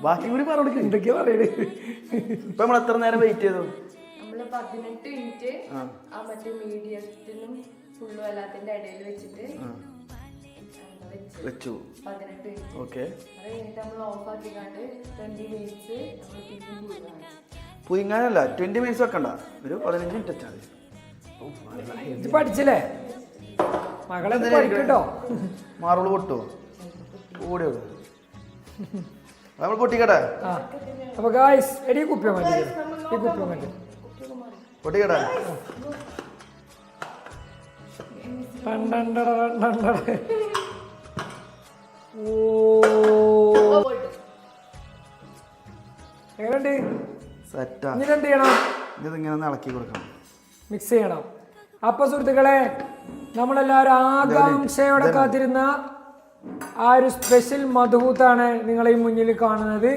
ബാക്കി കൂടി പറഞ്ഞു എന്തൊക്കെയാ പറയണേ. ഇപ്പൊ നമ്മൾ എത്ര നേരം വെയിറ്റ് ചെയ്തു? നമ്മള് 18 മിനിറ്റ് ആ മറ്റേ മീഡിയത്തിനും ഫുള്ളും എല്ലാത്തിന്റെ ഇടയിൽ വെച്ചിട്ട് വെച്ചു. 18 മിനിറ്റ്. ഓക്കെ. അത് കഴിഞ്ഞിട്ട് നമ്മൾ ഓഫ് ആക്കിക്കാണ്ട് 20 മിനിറ്റ്സ് നമ്മൾ പിന്നെയും പുയിങ്ങാനല്ല 20 മിനിറ്റ്സ് വെക്കണ്ട, ഒരു 15 മിനിറ്റ് വെച്ചാൽ ഇത് പഠിച്ചില്ലേ മകളെ പഠിക്കട്ടോ. മാറുകൾ പൊട്ടുവോ? ഓടിയോ? നമ്മൾ പൊട്ടിക്കട്ടെ. ആ അപ്പൊ ഗായ്സ് എടി കുപ്പിയോ മതി, ഈ കുപ്പിയോ മതി പൊട്ടിക്കട്ടെ. എങ്ങനെയുണ്ട്? സെറ്റാ. ഇനി എന്ത് ചെയ്യണം? ഇതിങ്ങനെ ഇളക്കി കൊടുക്കണം, മിക്സ് ചെയ്യണം. അപ്പൊ സുഹൃത്തുക്കളെ, നമ്മളെല്ലാവരും ആകാംക്ഷയോടെ കാത്തിരുന്ന ആ ഒരു സ്പെഷ്യൽ മധുഹൂത്താണ് നിങ്ങളെ മുന്നിൽ കാണുന്നത്.